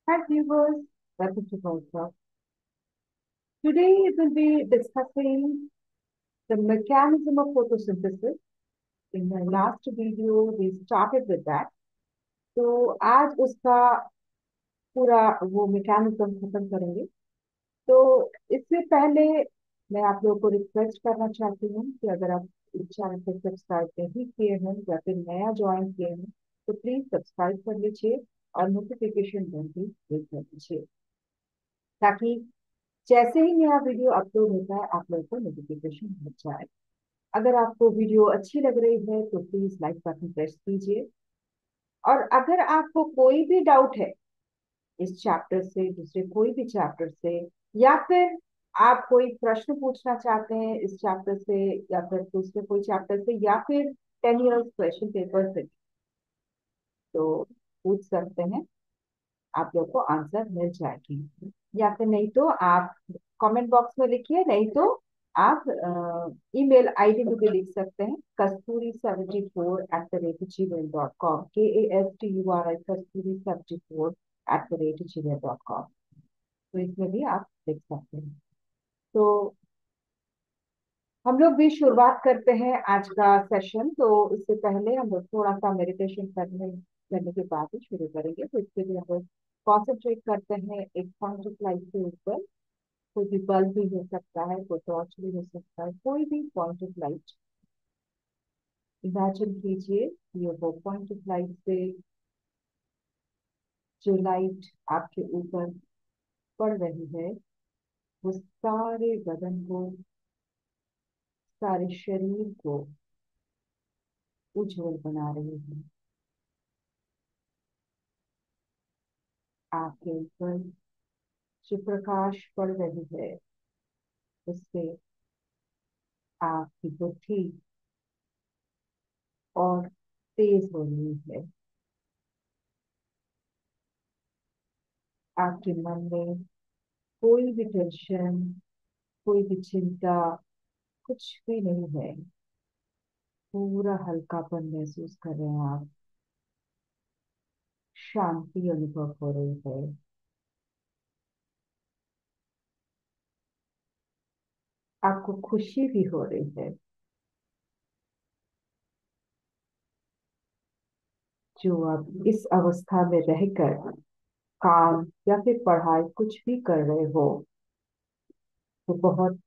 Hi viewers, welcome to Volta. Today we will be discussing the mechanism of photosynthesis. In the last video we started with that. तो आज उसका पूरा वो mechanism खत्म करेंगे। तो इससे पहले मैं आप लोगों को रिक्वेस्ट करना चाहती हूँ कि अगर आप इस चैनल को सब्सक्राइब नहीं किए हैं या फिर नया ज्वाइन किए हैं तो प्लीज सब्सक्राइब कर लीजिए और नोटिफिकेशन बेल भी क्लिक कर लीजिए ताकि जैसे ही नया वीडियो अपलोड होता है आप लोगों को नोटिफिकेशन मिल जाए। अगर आपको वीडियो अच्छी लग रही है तो प्लीज लाइक बटन प्रेस कीजिए। और अगर आपको कोई भी डाउट है इस चैप्टर से दूसरे कोई भी चैप्टर से या फिर आप कोई प्रश्न पूछना चाहते हैं इस चैप्टर से या फिर दूसरे कोई चैप्टर से या फिर 10 इयर्स क्वेश्चन पेपर से तो पूछ सकते हैं। आप लोग को आंसर मिल जाएगी या फिर नहीं तो आप कमेंट बॉक्स में लिखिए, नहीं तो आप ईमेल आईडी में भी लिख सकते हैं kasturi74@gmail.com kasturi74@gmail.com। तो इसमें भी आप लिख सकते हैं। तो हम लोग भी शुरुआत करते हैं आज का सेशन। तो इससे पहले हम लोग थोड़ा सा मेडिटेशन करने के बाद ही शुरू करेंगे। तो इसके लिए हम लोग कॉन्सेंट्रेट करते हैं एक पॉइंट ऑफ लाइट के ऊपर। कोई भी बल्ब भी हो सकता है, कोई टॉर्च भी हो सकता है, कोई भी पॉइंट ऑफ लाइट इमेजिन कीजिए कि वो पॉइंट ऑफ लाइट से जो लाइट आपके ऊपर पड़ रही है वो सारे बदन को, सारे शरीर को उज्जवल बना रही है। आपके ऊपर जो प्रकाश पड़ रही है उससे आपकी बुद्धि और तेज हो रही है। आपके मन में कोई भी टेंशन, कोई भी चिंता कुछ भी नहीं है। पूरा हल्कापन महसूस कर रहे हैं आप। शांति अनुभव हो रही है। आपको खुशी भी हो रही है। जो आप इस अवस्था में रहकर काम या फिर पढ़ाई कुछ भी कर रहे हो तो बहुत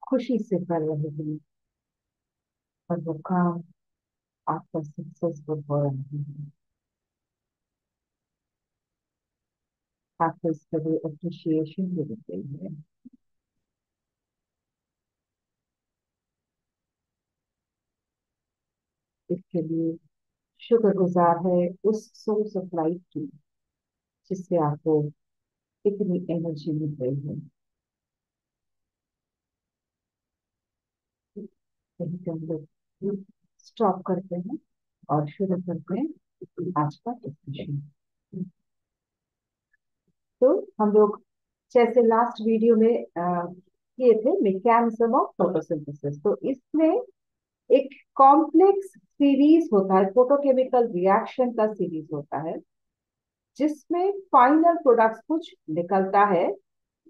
खुशी से कर रहे हैं और वो काम आपका सक्सेसफुल हो रहा है। आपको इसके लिए अप्रिशिएशन भी मिल रही है। इसके लिए शुक्रगुजार है उस सोर्स ऑफ लाइफ की जिससे आपको इतनी एनर्जी मिल रही है। यही से हम लोग स्टॉप करते हैं और शुरू करते हैं आज का डिस्कशन। तो हम लोग जैसे लास्ट वीडियो में किए थे मैकेनिज्म ऑफ फोटोसिंथेसिस, तो इसमें एक कॉम्प्लेक्स सीरीज होता है, फोटोकेमिकल रिएक्शन का सीरीज होता है जिसमें फाइनल प्रोडक्ट्स कुछ निकलता है,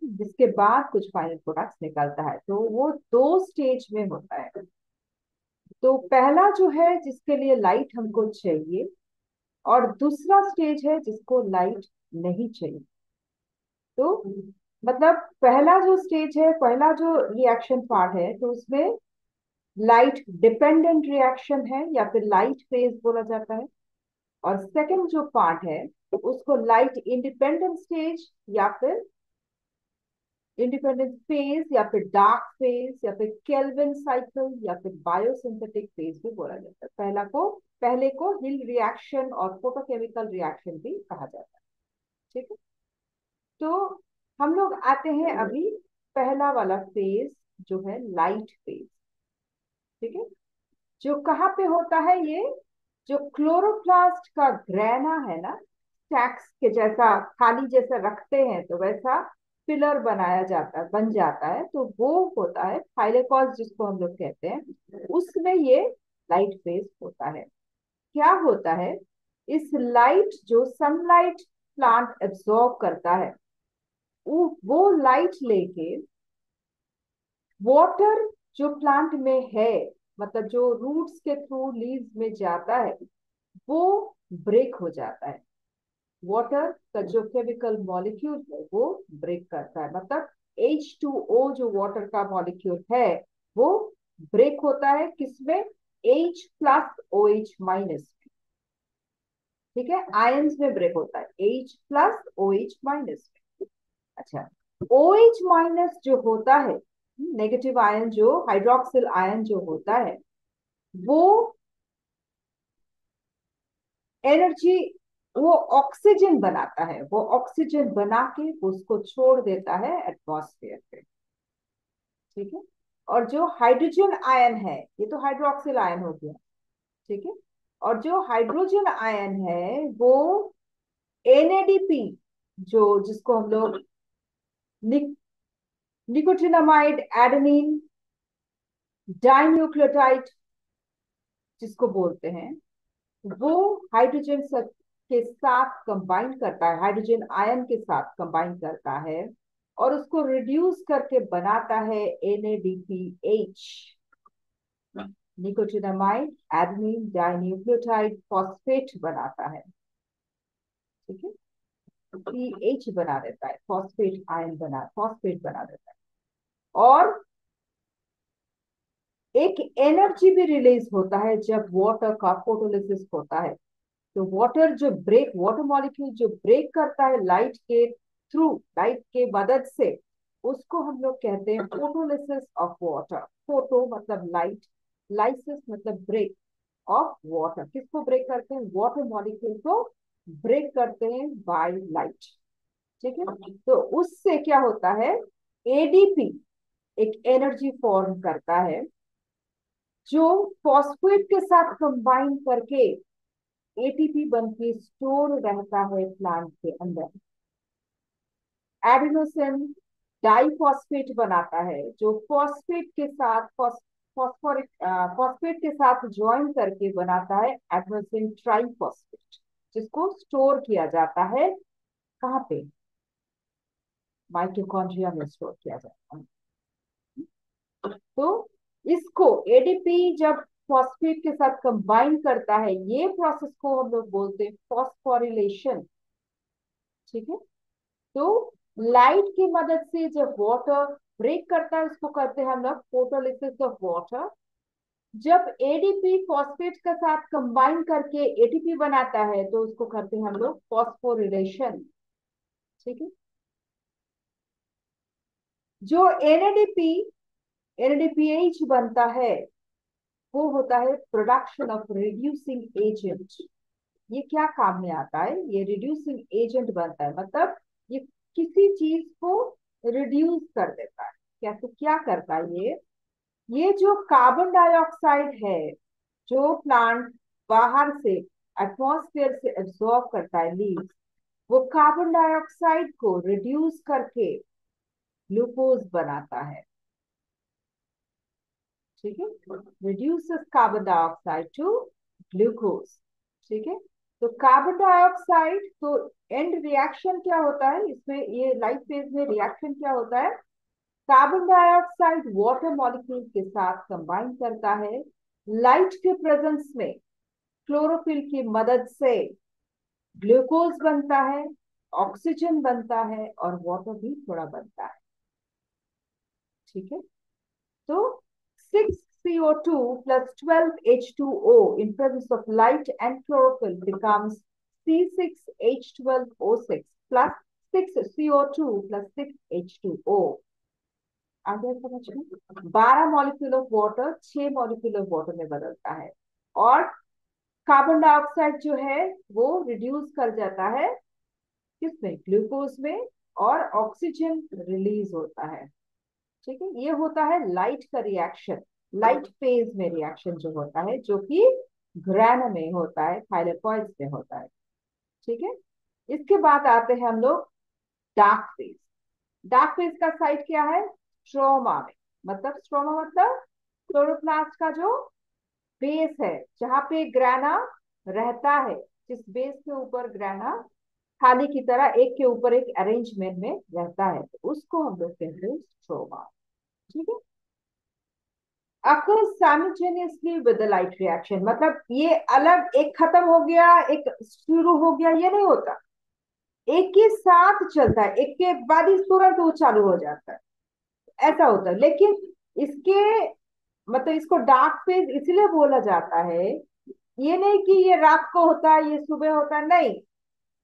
जिसके बाद कुछ फाइनल प्रोडक्ट्स निकलता है। तो वो दो स्टेज में होता है। तो पहला जो है जिसके लिए लाइट हमको चाहिए और दूसरा स्टेज है जिसको लाइट नहीं चाहिए। तो मतलब पहला जो स्टेज है, पहला जो रिएक्शन पार्ट है, तो उसमें लाइट डिपेंडेंट रिएक्शन है या फिर लाइट फेज बोला जाता है। और सेकंड जो पार्ट है उसको लाइट इंडिपेंडेंट स्टेज या फिर इंडिपेंडेंट फेज या फिर डार्क फेज या फिर केल्विन साइकिल या फिर बायोसिंथेटिक फेज भी बोला जाता है। पहले को हिल रिएक्शन और फोटोकेमिकल रिएक्शन भी कहा जाता है। ठीक है। तो हम लोग आते हैं अभी पहला वाला फेज जो है लाइट फेज। ठीक है। जो कहाँ पे होता है ये, जो क्लोरोप्लास्ट का ग्रेना है ना, स्टैक्स के जैसा खाली जैसा रखते हैं तो वैसा पिलर बनाया जाता है, बन जाता है, तो वो होता है थाइलेकॉइड जिसको हम लोग कहते हैं। उसमें ये लाइट फेज होता है। क्या होता है, इस लाइट जो सनलाइट प्लांट एब्जॉर्ब करता है, वो लाइट लेके वाटर जो प्लांट में है, मतलब जो रूट्स के थ्रू लीव्स में जाता है, वो ब्रेक हो जाता है। वाटर का जो केमिकल मॉलिक्यूल है वो ब्रेक करता है, मतलब H2O जो वाटर का मॉलिक्यूल है वो ब्रेक होता है किसमें? H plus OH minus. ठीक है, आयंस में ब्रेक होता है H प्लस OH माइनस में। अच्छा, OH माइनस जो होता है, नेगेटिव आयन, जो हाइड्रोक्सिल आयन जो होता है, वो एनर्जी, वो ऑक्सीजन बनाता है, वो ऑक्सीजन बना के उसको छोड़ देता है एटमॉस्फेयर पे। ठीक है, और जो हाइड्रोजन आयन है, ये तो हाइड्रोक्सिल आयन हो गया। ठीक है, और जो हाइड्रोजन आयन है वो NADP, जो जिसको हम लोग निकोटिनामाइड एडेनिन डाइन्यूक्लियोटाइड जिसको बोलते हैं, वो हाइड्रोजन के साथ कंबाइन करता है, हाइड्रोजन आयन के साथ कंबाइन करता है और उसको रिड्यूस करके बनाता है NADPH, nicotinamide adenine dinucleotide phosphate बनाता है। ठीक है, पीएच बना देता है, फॉस्फेट बना देता है। और एक एनर्जी भी रिलीज होता है जब वाटर का फोटोलिसिस होता है। तो वाटर मॉलिक्यूल जो ब्रेक करता है लाइट के थ्रू, लाइट के मदद से, उसको हम लोग कहते हैं फोटोलिसिस ऑफ वाटर। फोटो मतलब लाइट, लाइसिस मतलब ब्रेक ऑफ वाटर। किसको ब्रेक करते हैं? वाटर मॉलिक्यूल को ब्रेक करते हैं बाय लाइट। ठीक है, तो उससे क्या होता है? ADP एक एनर्जी फॉर्म करता है जो फॉस्फेट के साथ कंबाइन करके ATP बन के स्टोर रहता है प्लांट के अंदर। एडिनोसिन डाइफॉस्फेट बनाता है, जो फॉस्फेट के साथ फॉस्फोरिक फॉस्फेट के साथ ज्वाइन करके बनाता है एडिनोसिन ट्राइफॉस्फेट, जिसको स्टोर किया जाता है कहाँ पे? माइटोकॉन्ड्रिया में स्टोर किया जाता है। तो इसको ADP जब फॉस्फेट के साथ कंबाइन करता है, ये प्रोसेस को हम लोग बोलते हैं फॉस्फोरिलेशन। ठीक है, तो लाइट की मदद से जब वाटर ब्रेक करता है, उसको करते हैं हम लोग फोटोलिसिस ऑफ वाटर। जब ADP फॉस्फेट के साथ कंबाइन करके ATP बनाता है, तो उसको करते हैं हम लोग फॉस्फोरिलेशन। ठीक है, जो NADPH बनता है, वो होता है प्रोडक्शन ऑफ रिड्यूसिंग एजेंट। ये क्या काम में आता है? ये रिड्यूसिंग एजेंट बनता है, मतलब ये किसी चीज को रिड्यूस कर देता है। कैसे, क्या करता है ये जो कार्बन डाइऑक्साइड है, जो प्लांट बाहर से एटमॉस्फेयर से एब्जॉर्ब करता है, लीव्स, वो कार्बन डाइऑक्साइड को रिड्यूस करके ग्लूकोज बनाता है। ठीक है, reduces carbon dioxide to glucose. ठीक है, तो कार्बन डाइऑक्साइड, तो एंड रिएक्शन क्या होता है इसमें, ये लाइफ फेज में रिएक्शन क्या होता है? कार्बन डाइऑक्साइड वाटर मॉलिक्यूल के साथ कंबाइन करता है, लाइट के प्रेजेंस में क्लोरोफिल की मदद से ग्लूकोज बनता है, ऑक्सीजन बनता है और वाटर भी थोड़ा बनता है। ठीक है, तो 6CO2 plus 12H2O in presence of light and chlorophyll becomes C6H12O6 plus 6CO2 plus 6H2O। आगे समझ में? 12 molecule of water 6 molecule of water में बदलता है, और कार्बन डाइऑक्साइड जो है वो रिड्यूस कर जाता है किसमें? ग्लूकोज में, और ऑक्सीजन रिलीज होता है। ठीक है, ये होता है लाइट का रिएक्शन, लाइट फेज में रिएक्शन जो होता है, जो कि ग्रैन में होता है, थाइलेकॉइड्स में होता है। ठीक है, इसके बाद आते हैं हम लोग डार्क फेज। डार्क फेज का साइट क्या है? स्ट्रोमा में। मतलब स्ट्रोमा मतलब क्लोरोप्लास्ट का जो बेस है, जहां पे ग्राना रहता है, जिस बेस के ऊपर ग्राना थाली की तरह एक के ऊपर एक अरेंजमेंट में रहता है, तो उसको हम लोग कहते हैं स्ट्रोमा। ठीक है। occurs simultaneously with the light reaction, मतलब ये अलग, एक खत्म हो गया एक शुरू हो गया, ये नहीं होता, एक के साथ चलता है, एक के बाद ही तुरंत वो चालू हो जाता है, ऐसा होता है। लेकिन इसके मतलब इसको डार्क फेज इसलिए बोला जाता है, ये नहीं कि ये रात को होता है ये सुबह होता है, नहीं,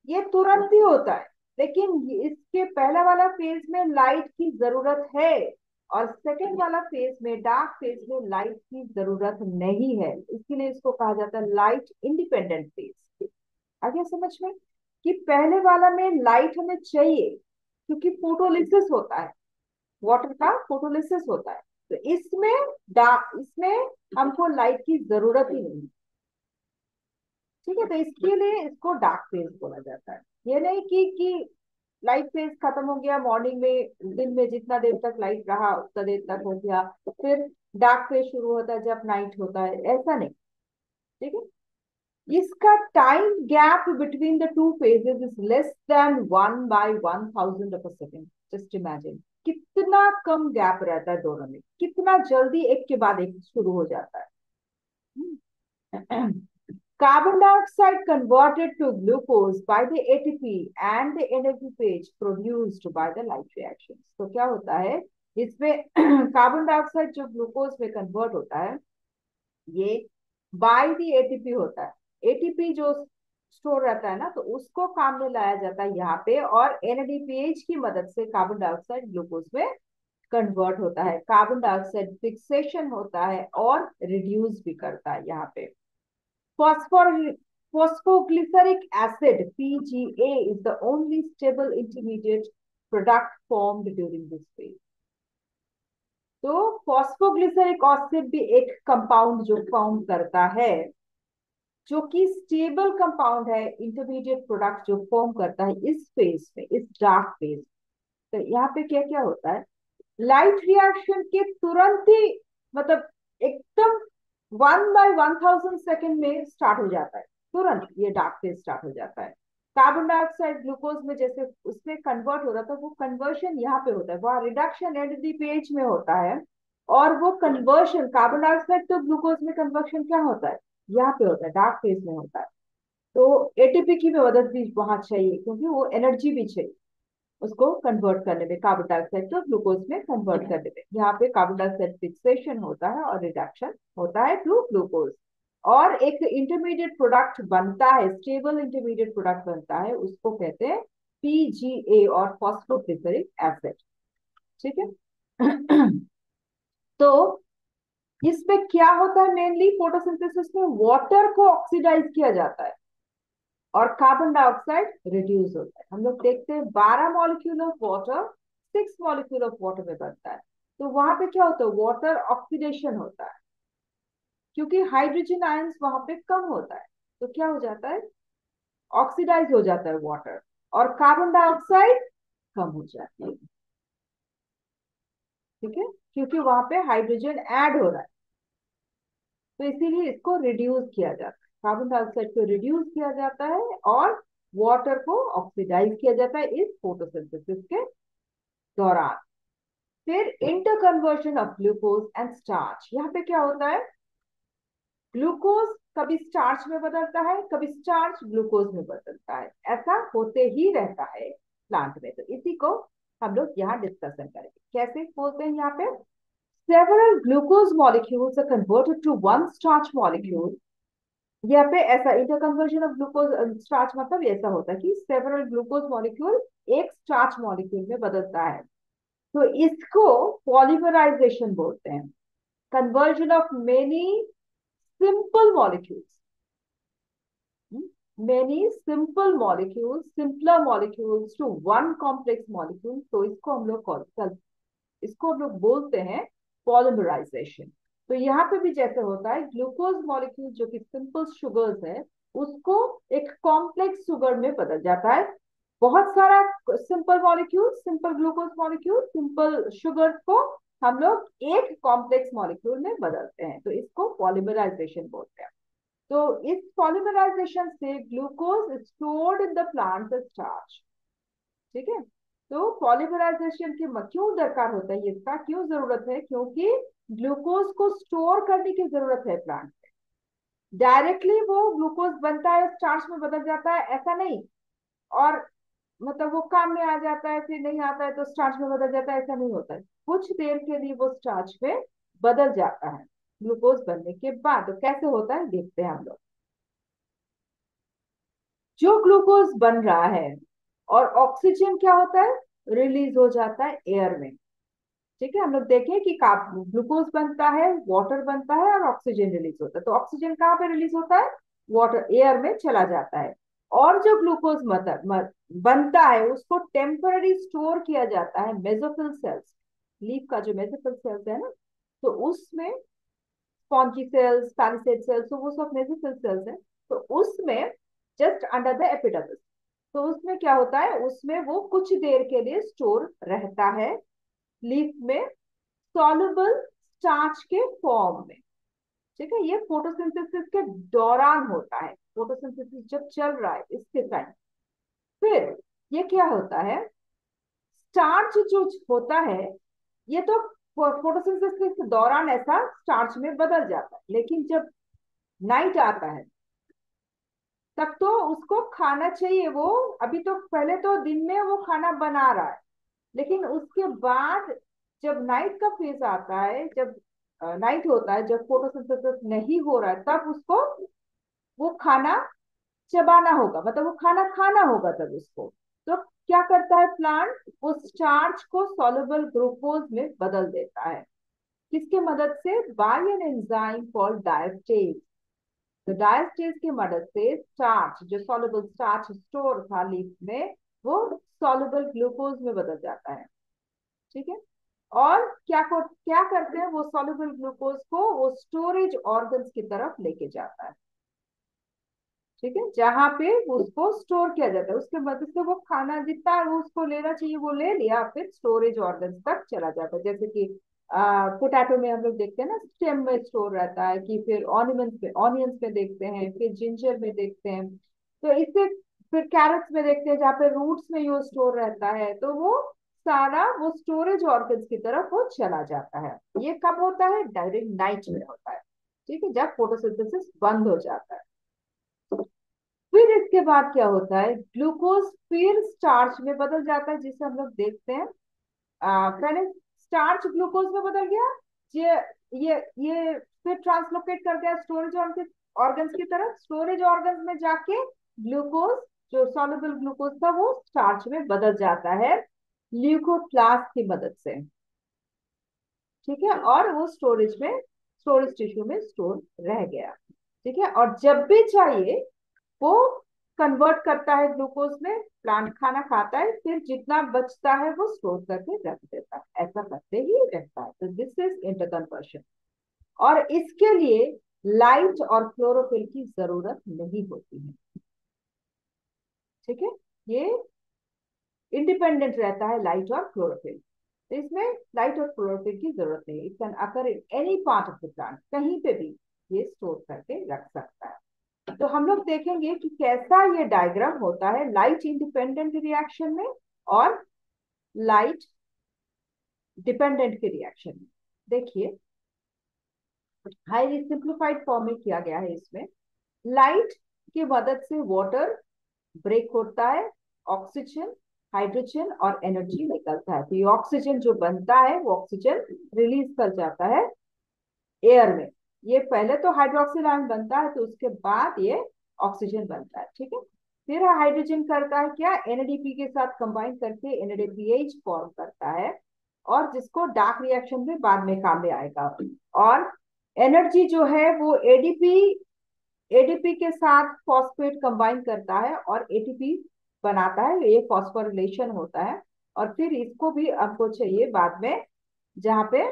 ये तुरंत ही होता है। लेकिन इसके पहला वाला फेज में लाइट की जरूरत है, और सेकंड वाला फेज में डार्क फेज में लाइट की जरूरत नहीं है, इसीलिए इसको कहा जाता है लाइट इंडिपेंडेंट फेज। आ गया समझ में कि पहले वाला में लाइट हमें चाहिए, क्योंकि फोटोलिसिस होता है, वाटर का फोटोलिसिस होता है, तो इसमें हमको लाइट की जरूरत ही नहीं। ठीक है, तो इसके लिए इसको डार्क फेज बोला जाता है। ये नहीं कि लाइट फेज खत्म हो गया मॉर्निंग में, दिन में जितना देर तक लाइट रहा उतना देर तक हो गया, फिर डार्क फेज शुरू होता है जब नाइट होता है, ऐसा नहीं। ठीक है। इसका time gap between the two phases is less than 1/1000 of a second. Just imagine कितना कम गैप रहता है दोनों में, कितना जल्दी एक के बाद एक शुरू हो जाता है। Carbon dioxide converted to glucose by the ATP and the energy page produced by the light reactions। तो क्या होता है इसमें कार्बन डाइऑक्साइड जो ग्लूकोज में कन्वर्ट होता है, ये बाय दी एटीपी होता है। एटीपी जो स्टोर रहता है ना, तो उसको काम में लाया जाता है यहाँ पे, और एनएडीपीएच की मदद से कार्बन डाइऑक्साइड ग्लूकोज में कन्वर्ट होता है। कार्बन डाइऑक्साइड फिक्सेशन होता है और रिड्यूस भी करता है यहाँ पे। Phosphor phosphoglyceric acid PGA is the only stable intermediate product formed during this phase। तो फॉस्फोग्लिसरिक एसिड भी एक कंपाउंड जो फॉर्म करता है, जो कि स्टेबल कंपाउंड है, इंटरमीडिएट प्रोडक्ट जो फॉर्म करता है इस फेज में, इस डार्क फेज। तो यहाँ पे क्या क्या होता है, लाइट रिएक्शन के तुरंत ही मतलब एकदम 1/1000 सेकेंड में स्टार्ट हो जाता है, तुरंत ये डार्क फेज स्टार्ट हो जाता है। कार्बन डाइऑक्साइड ग्लूकोज में जैसे उसमें कन्वर्ट हो रहा था, वो कन्वर्शन यहाँ पे होता है, वहां रिडक्शन एनएडीपीएच में होता है, और वो कन्वर्शन कार्बन डाइऑक्साइड तो ग्लूकोज में कन्वर्शन क्या होता है, यहाँ पे होता है, डार्क फेज में होता है। तो एटीपी की भी मदद भी वहां चाहिए, क्योंकि वो एनर्जी भी चाहिए उसको कन्वर्ट करने में, कार्बन डाइऑक्साइड को ग्लूकोज में कन्वर्ट करने में। यहाँ पे कार्बन डाइऑक्साइड फिक्सेशन होता है और रिडक्शन होता है टू ग्लूकोज, और एक इंटरमीडिएट प्रोडक्ट बनता है, स्टेबल इंटरमीडिएट प्रोडक्ट बनता है, उसको कहते हैं पीजीए और फॉस्फोग्लिसरिक एसिड। ठीक है। तो इसमें क्या होता है, मेनली फोटोसिंथेसिस में वाटर को ऑक्सीडाइज किया जाता है और कार्बन डाइऑक्साइड रिड्यूस होता है। हम लोग देखते हैं 12 molecule of water 6 molecule of water में बनता है, तो वहां पे क्या होता है, वाटर ऑक्सीडेशन होता है, क्योंकि हाइड्रोजन आयंस वहां पे कम होता है, तो क्या हो जाता है, ऑक्सीडाइज हो जाता है वाटर, और कार्बन डाइऑक्साइड कम हो जाती है। ठीक है, क्योंकि वहां पे हाइड्रोजन ऐड हो रहा है, तो इसीलिए इसको रिड्यूस किया जाता है, कार्बन डाइऑक्साइड को रिड्यूस किया जाता है और वाटर को ऑक्सीडाइज किया जाता है इस फोटोसिंथेसिस के दौरान। फिर inter conversion of glucose and starch, यहाँ पे क्या होता है, ग्लूकोज कभी स्टार्च में बदलता है, कभी स्टार्च ग्लूकोज में बदलता है, ऐसा होते ही रहता है प्लांट में। तो इसी को हम लोग यहाँ डिस्कशन करेंगे, कैसे बोलते हैं यहाँ पे, several glucose molecules are converted to one starch molecule। यहाँ पे ऐसा interconversion of glucose starch मतलब ऐसा होता है कि सेवरल ग्लूकोज मॉलिक्यूल एक स्टार्च मॉलिक्यूल में बदलता है, तो इसको पॉलीमराइजेशन बोलते हैं, conversion of many simple molecules, many simple molecules, simpler molecules to one complex molecule, तो इसको हम लोग बोलते हैं पॉलीमराइजेशन। तो यहाँ पे भी जैसे होता है, ग्लूकोज मॉलिक्यूल जो कि सिंपल शुगर्स है, उसको एक कॉम्प्लेक्स शुगर में बदल जाता है। बहुत सारा simple molecule, simple glucose molecule, simple sugar को हम लोग एक कॉम्प्लेक्स मॉलिक्यूल में बदलते हैं, तो इसको पॉलीमराइजेशन बोलते हैं। तो इस पॉलीमराइजेशन से glucose stored in the plant starch. ठीक है, तो पॉलीमराइजेशन के क्यों दरकार होता है, इसका क्यों जरूरत है, क्योंकि ग्लूकोज को स्टोर करने की जरूरत है प्लांट। डायरेक्टली वो ग्लूकोज बनता है स्टार्च में बदल जाता है ऐसा नहीं, और मतलब वो काम में आ जाता है फिर नहीं आता है तो स्टार्च में बदल जाता है, ऐसा नहीं होता है। कुछ देर के लिए वो स्टार्च में बदल जाता है ग्लूकोज बनने के बाद। तो कैसे होता है देखते हैं हम लोग। जो ग्लूकोज बन रहा है और ऑक्सीजन क्या होता है, रिलीज हो जाता है एयर में। ठीक है, हम लोग देखें कि ग्लूकोज बनता है, वाटर बनता है और ऑक्सीजन रिलीज होता है। तो ऑक्सीजन कहाँ पे रिलीज होता है, वाटर एयर में चला जाता है। और जो ग्लूकोज बनता है उसको टेम्पररी स्टोर किया जाता है मेसोफिल सेल्स, लीफ का जो मेसोफिल सेल्स है ना, तो उसमें स्पॉन्जी सेल्स, पैलिसेड सेल्स, तो वो सब मेसोफिल सेल्स है। तो उसमें जस्ट अंडर द एपिडर्मिस, तो उसमें क्या होता है, उसमें वो कुछ देर के लिए स्टोर रहता है लीफ में, सॉल्युबल स्टार्च के फॉर्म में। ठीक है, ये फोटोसिंथेसिस के दौरान होता है, फोटोसिंथेसिस जब चल रहा है इसके टाइम। फिर ये क्या होता है, स्टार्च जो होता है ये तो फोटोसिंथेसिस के दौरान ऐसा स्टार्च में बदल जाता है, लेकिन जब नाइट आता है तब तो उसको खाना चाहिए वो। अभी तो पहले तो दिन में वो खाना बना रहा है, लेकिन उसके बाद जब नाइट का फेज आता है, जब नाइट होता है, जब फोटोसिंथेसिस नहीं हो रहा है, तब उसको वो खाना चबाना होगा, मतलब वो खाना खाना होगा तब उसको। तो क्या करता है प्लांट, वो स्टार्च को सॉल्युबल ग्लूकोज में बदल देता है। किसके मदद से, by an enzyme called diastase. तो डायस्टेज की मदद से स्टार्च, जो सॉल्युबल स्टार्च स्टोर था लीफ में, वो सॉल्युबल ग्लूकोज में बदल जाता है। ठीक है, और क्या करते हैं, वो सॉल्युबल ग्लूकोज को वो स्टोरेज ऑर्गन्स की तरफ लेके जाता है। ठीक है, जहां पे उसको स्टोर किया जाता है, उसके मदद से वो खाना जितना वो उसको लेना चाहिए वो ले लिया, फिर स्टोरेज ऑर्गन्स तक चला जाता है। जैसे कि पोटैटो में हम लोग देखते हैं ना, स्टेम में स्टोर रहता है, कि फिर ऑनियंस में देखते हैं, फिर जिंजर में देखते हैं, तो इससे फिर कैरेट्स में देखते हैं जहाँ पे रूट्स में ये स्टोर रहता है। तो वो सारा वो स्टोरेज ऑर्गन्स की तरफ वो चला जाता है। ये कब होता है, डायरेक्ट नाइट में होता है। ठीक है, जब फोटोसिंथेसिस बंद हो जाता है। फिर इसके बाद क्या होता है, ग्लूकोज फिर स्टार्च में बदल जाता है, जिसे हम लोग देखते हैं। पहले स्टार्च ग्लूकोज में बदल गया, ये ये फिर ट्रांसलोकेट कर गया स्टोरेज ऑर्गन्स की तरफ। स्टोरेज ऑर्गन्स में जाके ग्लूकोज, जो सॉल्युबल ग्लूकोज था, वो स्टार्च में बदल जाता है ल्यूकोप्लास्ट की मदद से। ठीक है, और वो स्टोरेज टिश्यू में स्टोर रह गया। ठीक है, और जब भी चाहिए वो कन्वर्ट करता है ग्लूकोज में, प्लांट खाना खाता है, फिर जितना बचता है वो स्टोर करके रख देता है, ऐसा करते ही रहता है। तो दिस इज इंटरकन्वर्शन, और इसके लिए लाइट और क्लोरोफिल की जरूरत नहीं होती है। ठीक है, ये इंडिपेंडेंट रहता है लाइट और क्लोरोफिल, तो इसमें लाइट और क्लोरोफिल की जरूरत नहीं है। It can occur in any part of the plant, कहीं पे भी ये स्टोर करके रख सकता है। तो हम लोग देखेंगे कि कैसा ये डायग्राम होता है लाइट इंडिपेंडेंट रिएक्शन में और लाइट डिपेंडेंट के रिएक्शन में। देखिए, हाईली सिंप्लीफाइड फॉर्म में किया गया है इसमें। लाइट की मदद से वाटर ब्रेक होता है, ऑक्सीजन, हाइड्रोजन और एनर्जी निकलता है। तो ये ऑक्सीजन जो बनता है वो ऑक्सीजन रिलीज कर जाता है एयर में। ये पहले तो हाइड्रोक्सिल आयन बनता है, तो उसके बाद ये ऑक्सीजन बनता है। ठीक है, फिर हाइड्रोजन करता है क्या, एनएडीपी के साथ कंबाइन करके एनएडीपीएच फॉर्म करता है, और जिसको डार्क रिएक्शन में बाद में काम में आएगा। और एनर्जी जो है वो एडीपी एडीपी के साथ फॉस्फेट कंबाइन करता है और एटीपी बनाता है, ये फॉस्फोरिलेशन होता है। और फिर इसको भी आपको चाहिए बाद में, जहाँ पे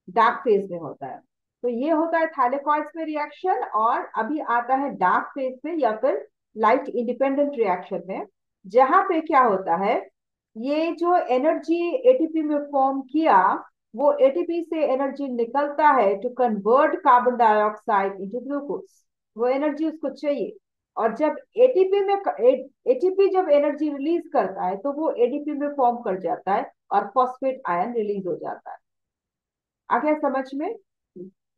डार्क फेज में होता है। तो ये होता है थैलेकॉइड्स में रिएक्शन, और अभी आता है डार्क फेज में या फिर लाइट इंडिपेंडेंट रिएक्शन में, जहां पे क्या होता है, ये जो एनर्जी एटीपी में फॉर्म किया, वो एटीपी से एनर्जी निकलता है to convert carbon dioxide into glucose. वो एनर्जी उसको चाहिए। और जब एटीपी में एटीपी जब एनर्जी रिलीज करता है तो वो एडीपी में फॉर्म कर जाता है और फॉस्फेट आयन रिलीज हो जाता है। आ गया समझ में?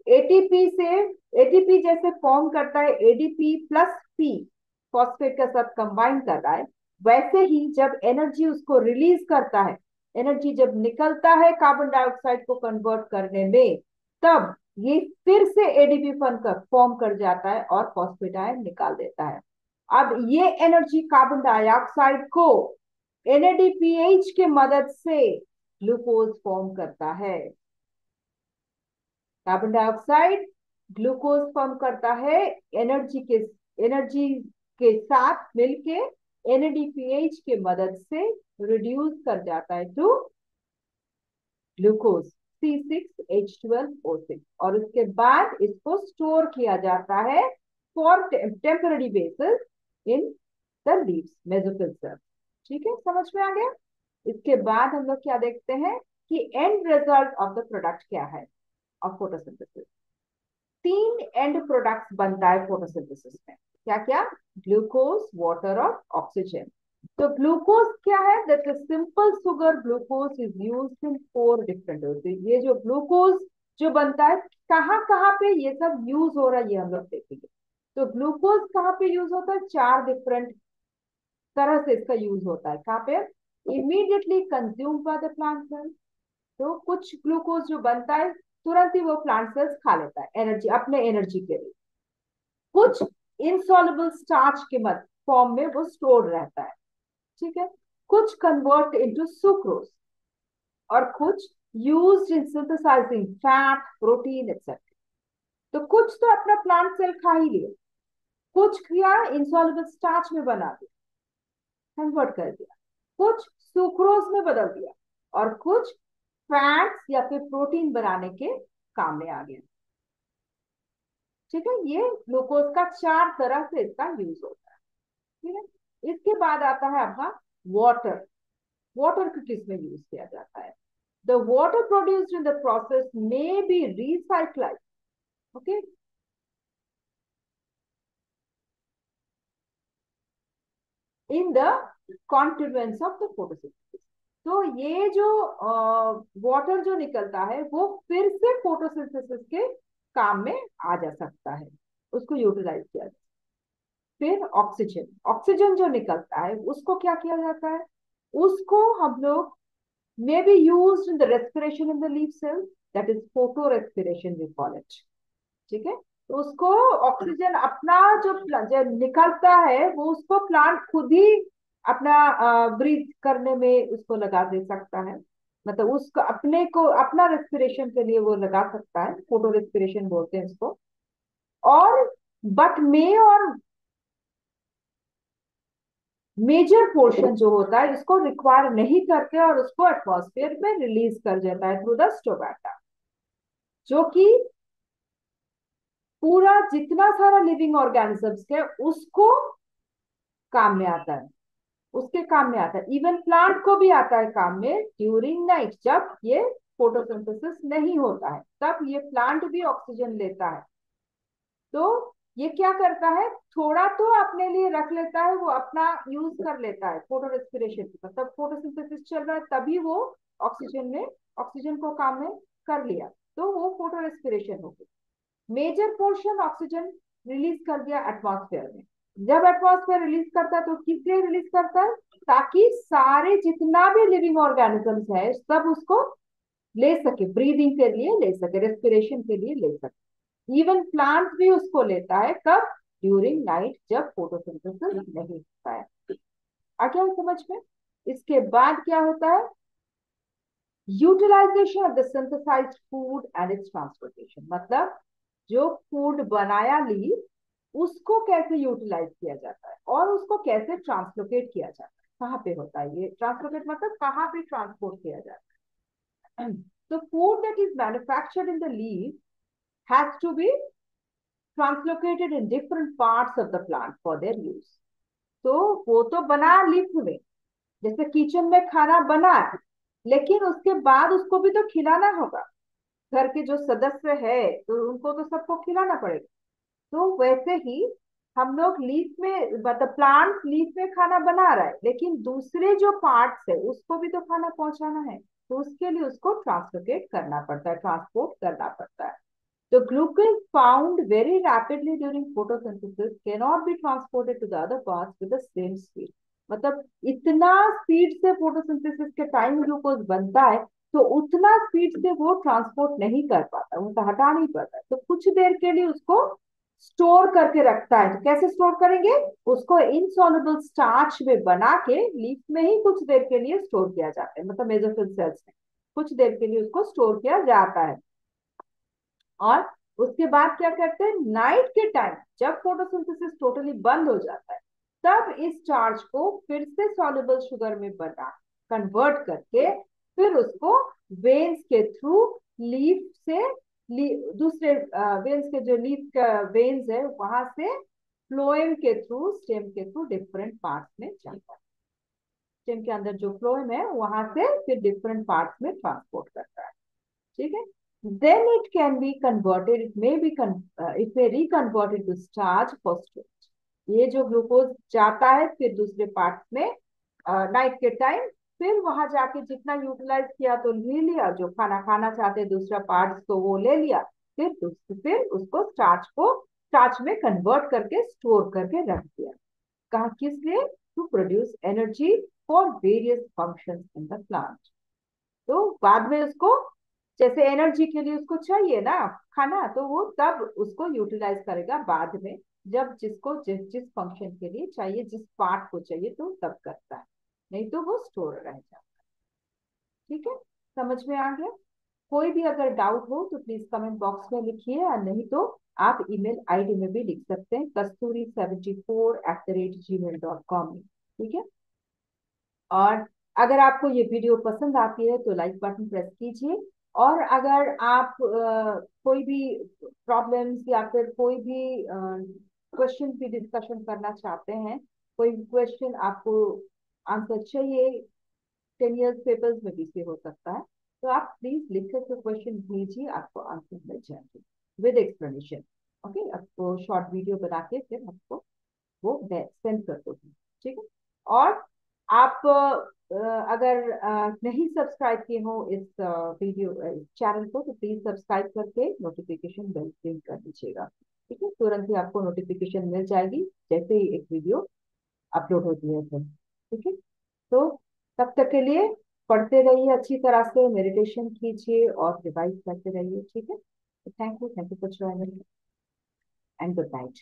एटीपी से एटीपी जैसे फॉर्म करता है एडीपी प्लस पी, फॉस्फेट के साथ कंबाइन कर रहा है, वैसे ही जब एनर्जी उसको रिलीज करता है, एनर्जी जब निकलता है कार्बन डाइऑक्साइड को कन्वर्ट करने में, तब ये फिर से एडीपी फॉर्म कर जाता है और फॉस्फेट आयन निकाल देता है। अब ये एनर्जी कार्बन डाइऑक्साइड को एनएडीपीएच के मदद से ग्लूकोज फॉर्म करता है। कार्बन डाइऑक्साइड ग्लूकोज फॉर्म करता है एनर्जी के साथ मिलके एनएडीपीएच के मदद से रिड्यूस कर जाता है टू ग्लूकोज C6H12O6, और उसके बाद इसको स्टोर किया जाता है for temporary basis in the leaves mesophyll cell. ठीक है, समझ में आ गया? इसके बाद हम लोग क्या देखते हैं कि and result of the product क्या है ऑफ फोटोसिंथेसिस। तीन एंड प्रोडक्ट्स बनता है फोटोसिंथेसिस में। क्या क्या? ग्लूकोज, वाटर और ऑक्सीजन। तो ग्लूकोज क्या है? That is simple sugar glucose is used in 4 different ways. ये जो ग्लूकोज जो बनता है, कहाँ पे ये सब यूज हो रहा है ये हम लोग देखेंगे। तो ग्लूकोज कहाँ पे यूज होता है? 4 डिफरेंट तरह से इसका यूज होता है। कहाँ पे? Immediately consume by the plant cell. तो कुछ ग्लूकोज जो बनता है तुरंत ही वो प्लांट सेल्स खा लेता है एनर्जी, अपने एनर्जी के लिए। कुछ इनसॉल्युबल स्टार्च के मत फॉर्म में वो स्टोर रहता है। ठीक है, कुछ कन्वर्ट इनटू सुक्रोज, और कुछ used in synthesising fat, protein etcetera. तो कुछ तो अपना प्लांट सेल खा ही लिया, कुछ किया इनसॉल्युबल स्टार्च में बना दिया, कन्वर्ट कर दिया, कुछ सुक्रोज में बदल दिया, और कुछ फैट्स या फिर प्रोटीन बनाने के काम में आ गया। ठीक है, ये ग्लूकोज का 4 तरह से इसका यूज होता है। ठीक है, इसके बाद आता है आपका वाटर। वाटर को किस में यूज किया जाता है? The water produced in the process may be recyclize, okay, in the continuance of the photosynthesis. तो ये जो वाटर जो निकलता है वो फिर से फोटोसिंथेसिस के काम में आ जा सकता है, उसको यूटिलाइज किया जाता है। फिर ऑक्सीजन, ऑक्सीजन जो निकलता है उसको क्या किया जाता है? उसको हम लोग may be used in the respiration in the leaf cell, that is photo respiration we call it. ठीक है, तो उसको ऑक्सीजन अपना जो निकलता है वो उसको प्लांट खुद ही अपना ब्रीथ करने में उसको लगा दे सकता है। मतलब उसको अपने को अपना रेस्पिरेशन के लिए वो लगा सकता है, फोटो रेस्पिरेशन बोलते हैं इसको। और बट मे और मेजर पोर्शन जो होता है इसको रिक्वायर नहीं करते और उसको एटमॉस्फेयर में रिलीज कर देता है थ्रू द स्टोमेटा, जो कि पूरा जितना सारा लिविंग ऑर्गेनिजम्स है उसको काम में आता है, उसके काम में आता है। इवन प्लांट को भी आता है काम में ड्यूरिंग नाइट, जब ये फोटोसिंथेसिस नहीं होता है तब ये प्लांट भी ऑक्सीजन लेता है। तो ये क्या करता है, थोड़ा तो अपने लिए रख लेता है, वो अपना यूज कर लेता है फोटो रेस्पिरेशन, मतलब फोटोसिंथेसिस चल रहा है तभी वो ऑक्सीजन में ऑक्सीजन को काम में कर लिया, तो वो फोटो रेस्पिरेशन हो गई। मेजर पोर्शन ऑक्सीजन रिलीज कर दिया एटमॉस्फेयर में। जब एटमॉस्फेयर रिलीज करता है तो किस लिए रिलीज करता है? ताकि सारे जितना भी लिविंग ऑर्गेनिजम्स है सब उसको ले सके, ब्रीदिंग के लिए ले सके, रेस्पिरेशन के लिए ले सके। इवन प्लांट भी उसको लेता है, कब? ड्यूरिंग नाइट, जब फोटोसिंथेसिस नहीं होता है। आ गया समझ में? इसके बाद क्या होता है? Utilisation of the synthesised food and its transportation. मतलब जो फूड बनाया ली उसको कैसे यूटिलाइज किया जाता है और उसको कैसे ट्रांसलोकेट किया जाता है, कहाँ पे होता है ये ट्रांसलोकेट, मतलब कहाँ पे ट्रांसपोर्ट किया जाता है। तो food that is manufactured in the leaf has to be translocated in different parts of the plant for their use. तो वो तो बना लीफ में, जैसे किचन में खाना बना है, लेकिन उसके बाद उसको भी तो खिलाना होगा। घर के जो सदस्य है तो उनको तो सबको खिलाना पड़ेगा। तो वैसे ही हम लोग लीफ में, मतलब प्लांट लीफ में खाना बना रहा है, लेकिन दूसरे जो पार्ट्स है उसको भी तो खाना पहुंचाना है। तो उसके लिए उसको ट्रांसलोकेट करना पड़ता है, ट्रांसपोर्ट करना पड़ता है। The glucose found very rapidly during photosynthesis cannot be transported to the other parts with the same speed. मतलब इतना स्पीड से फोटोसिंथेसिस के टाइम ग्लूकोज बनता है, तो उतना स्पीड से वो ट्रांसपोर्ट नहीं कर पाता, उनका हटा नहीं पाता, तो कुछ देर के लिए उसको स्टोर करके रखता है। तो कैसे स्टोर करेंगे? उसको इनसॉल्युबल स्टार्च में बना के लीफ में ही कुछ देर के लिए स्टोर किया जाता है, मतलब मेसोफिल सेल्स में कुछ देर के लिए उसको स्टोर किया जाता है। और उसके बाद क्या करते हैं, नाइट के टाइम जब फोटोसिंथेसिस टोटली बंद हो जाता है, तब इस चार्ज को फिर से सॉल्युबल शुगर में बना कन्वर्ट करके फिर उसको वेन्स के थ्रू लीफ से दूसरे वेन्स के जो लीफ का वेन्स है वहां से फ्लोएम के थ्रू, स्टेम के थ्रू डिफरेंट पार्ट्स में जाता है। स्टेम के अंदर जो फ्लोएम है वहां से फिर डिफरेंट पार्ट्स में ट्रांसपोर्ट करता है। ठीक है। Then it can be converted, it may reconvert into starch for storage. ये जो ग्लूकोज जाता है फिर दूसरे पार्ट्स में नाइट के टाइम, फिर वहां जाके जितना यूटिलाइज किया तो ले लिया, जो खाना खाना चाहते दूसरा पार्ट्स तो वो ले लिया, फिर उसको स्टार्च में कन्वर्ट करके स्टोर करके रख दिया। कहा किस लिए? To produce energy for various functions in the plant. तो बाद में उसको, जैसे एनर्जी के लिए उसको चाहिए ना खाना, तो वो तब उसको यूटिलाइज करेगा बाद में, जब जिसको जिस जिस फंक्शन के लिए चाहिए, जिस पार्ट को चाहिए तो तब करता है, नहीं तो वो स्टोर रह जाता है। ठीक है, समझ में आ गया? कोई भी अगर डाउट हो तो प्लीज कमेंट बॉक्स में लिखिए, और नहीं तो आप ईमेल आईडी में भी लिख सकते हैं, kasturi74@gmail.com में। ठीक है। और अगर आपको ये वीडियो पसंद आती है तो लाइक बटन प्रेस कीजिए। और अगर आप कोई भी प्रॉब्लम्स या फिर कोई भी क्वेश्चन भी डिस्कशन करना चाहते हैं, कोई क्वेश्चन आपको आंसर चाहिए, 10 years पेपर्स में भी से हो सकता है, तो आप प्लीज लिखकर के क्वेश्चन भेजिए, आपको आंसर मिल जाएंगे विद एक्सप्लेनेशन। ओके, आपको शॉर्ट वीडियो बना के फिर आपको वो सेंड कर दोगे। ठीक है। और आप अगर नहीं सब्सक्राइब किए हो इस वीडियो चैनल को, तो प्लीज सब्सक्राइब करके नोटिफिकेशन बेल क्लिक कर दीजिएगा। ठीक है, तुरंत ही आपको नोटिफिकेशन मिल जाएगी जैसे ही एक वीडियो अपलोड होती है फिर। ठीक है। तो तब तक के लिए पढ़ते रहिए, अच्छी तरह से मेडिटेशन कीजिए और रिवाइज करते रहिए। ठीक है, thank you for joining and good night.